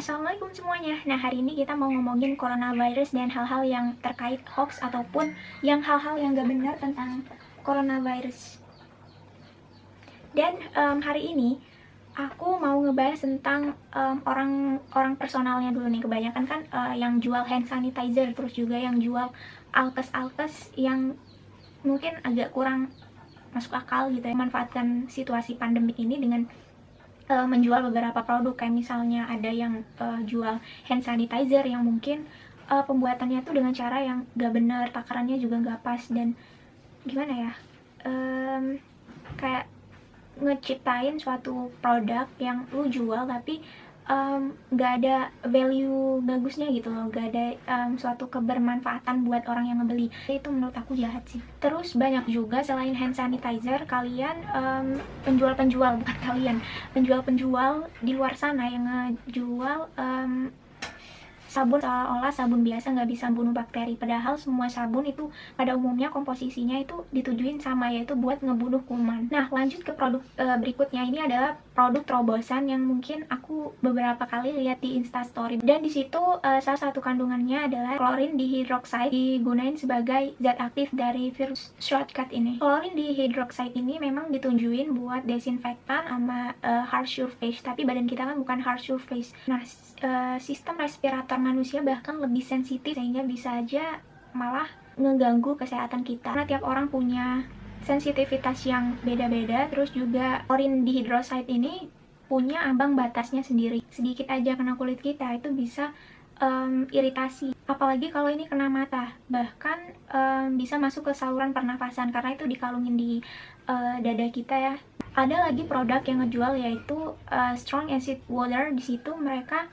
Assalamualaikum semuanya. Nah, hari ini kita mau ngomongin coronavirus dan hal-hal yang terkait hoax ataupun yang hal-hal yang gak benar tentang coronavirus. Dan hari ini aku mau ngebahas tentang orang personalnya dulu nih. Kebanyakan kan yang jual hand sanitizer, terus juga yang jual alkes-alkes yang mungkin agak kurang masuk akal gitu ya, memanfaatkan situasi pandemik ini dengan menjual beberapa produk. Kayak misalnya ada yang jual hand sanitizer yang mungkin pembuatannya tuh dengan cara yang gak benar, takarannya juga gak pas, dan gimana ya, kayak ngeciptain suatu produk yang lu jual tapi gak ada value bagusnya gitu loh, gak ada suatu kebermanfaatan buat orang yang ngebeli. Itu menurut aku jahat sih. Terus banyak juga selain hand sanitizer, kalian penjual-penjual, bukan kalian, penjual-penjual di luar sana yang ngejual sabun seolah-olah sabun biasa nggak bisa bunuh bakteri, padahal semua sabun itu pada umumnya komposisinya itu ditujuin sama, yaitu buat ngebunuh kuman. Nah, lanjut ke produk berikutnya. Ini adalah produk terobosan yang mungkin aku beberapa kali lihat di Instastory, dan di situ salah satu kandungannya adalah klorin dihidroksida, digunain sebagai zat aktif dari virus shortcut ini. Klorin dihidroksida ini memang ditunjuin buat desinfektan sama hard surface, tapi badan kita kan bukan hard surface. Nah, sistem respirator manusia bahkan lebih sensitif, sehingga bisa aja malah ngeganggu kesehatan kita. Karena tiap orang punya sensitivitas yang beda-beda. Terus juga klorin dihidroksida ini punya ambang batasnya sendiri. Sedikit aja kena kulit kita itu bisa iritasi, apalagi kalau ini kena mata, bahkan bisa masuk ke saluran pernafasan karena itu dikalungin di dada kita ya. Ada lagi produk yang ngejual yaitu strong acid water. Di situ mereka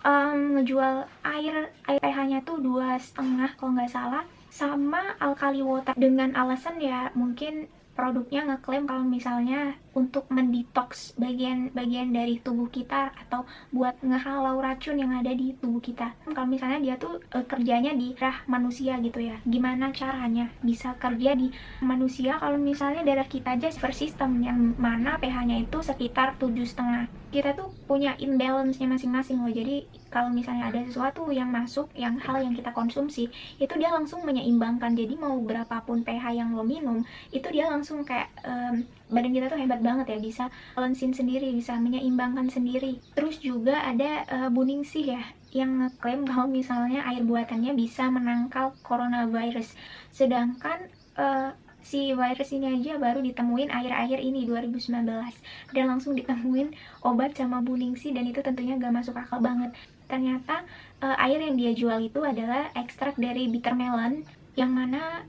ngejual air pH-nya tuh 2,5 kalau nggak salah, sama alkali water, dengan alasan ya mungkin produknya ngeklaim kalau misalnya untuk mendetoks bagian-bagian dari tubuh kita atau buat ngehalau racun yang ada di tubuh kita. Kalau misalnya dia tuh kerjanya di darah manusia gitu ya, gimana caranya bisa kerja di manusia kalau misalnya darah kita aja per sistem yang mana pH-nya itu sekitar 7,5. Kita tuh punya imbalance-nya masing-masing loh. Jadi kalau misalnya ada sesuatu yang masuk, yang hal yang kita konsumsi, itu dia langsung menyeimbangkan. Jadi mau berapapun pH yang lo minum, itu dia langsung kayak badan kita tuh hebat banget ya, bisa balancein sendiri, bisa menyeimbangkan sendiri. Terus juga ada Buningsih ya, yang ngeklaim kalau misalnya air buatannya bisa menangkal coronavirus. Sedangkan si virus ini aja baru ditemuin akhir-akhir ini 2019, dan langsung ditemuin obat sama Buningsih, dan itu tentunya gak masuk akal banget. Ternyata air yang dia jual itu adalah ekstrak dari bitter melon, yang mana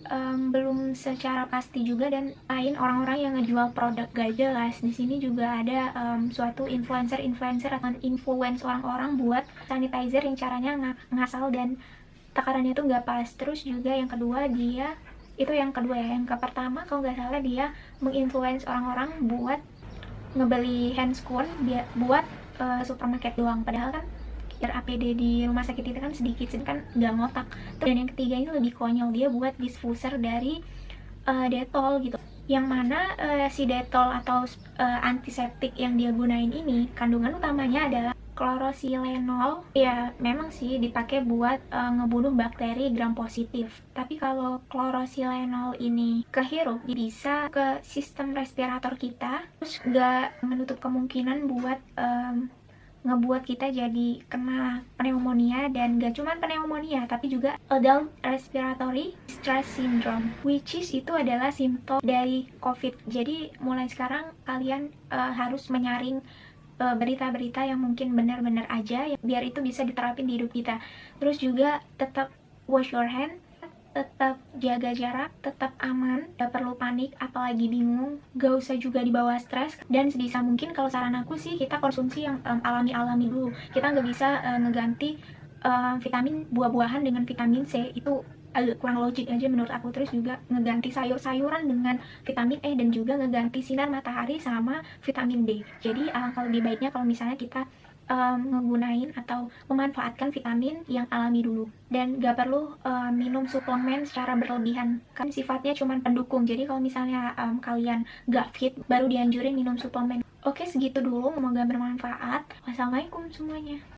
belum secara pasti juga, dan lain orang-orang yang ngejual produk gak jelas. Di sini juga ada suatu influencer atau influence orang-orang buat sanitizer yang caranya ngasal dan takarannya tuh nggak pas. Terus juga yang kedua, dia itu yang kedua ya, yang ke pertama kalau nggak salah dia menginfluence orang-orang buat ngebeli handscoon buat supermarket doang, padahal kan APD di rumah sakit itu kan sedikit kan nggak ngotak. Dan yang ketiga ini lebih konyol, dia buat diffuser dari Dettol gitu, yang mana si Dettol atau antiseptik yang dia gunain ini kandungan utamanya adalah klorosilenol. Ya memang sih dipakai buat ngebunuh bakteri gram positif, tapi kalau klorosilenol ini kehirup bisa ke sistem respirator kita, terus nggak menutup kemungkinan buat ngebuat kita jadi kena pneumonia. Dan gak cuma pneumonia, tapi juga adult respiratory distress syndrome, which is itu adalah simptom dari COVID. Jadi mulai sekarang kalian harus menyaring berita-berita yang mungkin benar-benar aja ya, biar itu bisa diterapin di hidup kita. Terus juga tetap wash your hand, tetap jaga jarak, tetap aman, gak perlu panik, apalagi bingung, gak usah juga dibawa stres. Dan sebisa mungkin kalau saran aku sih, kita konsumsi yang alami-alami dulu. Kita nggak bisa ngeganti vitamin buah-buahan dengan vitamin C, itu agak kurang logik aja menurut aku. Terus juga ngeganti sayur-sayuran dengan vitamin E, dan juga ngeganti sinar matahari sama vitamin D. Jadi alangkah lebih baiknya kalau misalnya kita ngegunain atau memanfaatkan vitamin yang alami dulu, dan gak perlu minum suplemen secara berlebihan, kan sifatnya cuma pendukung. Jadi kalau misalnya kalian gak fit, baru dianjurin minum suplemen. Oke, segitu dulu, semoga bermanfaat. Wassalamualaikum semuanya.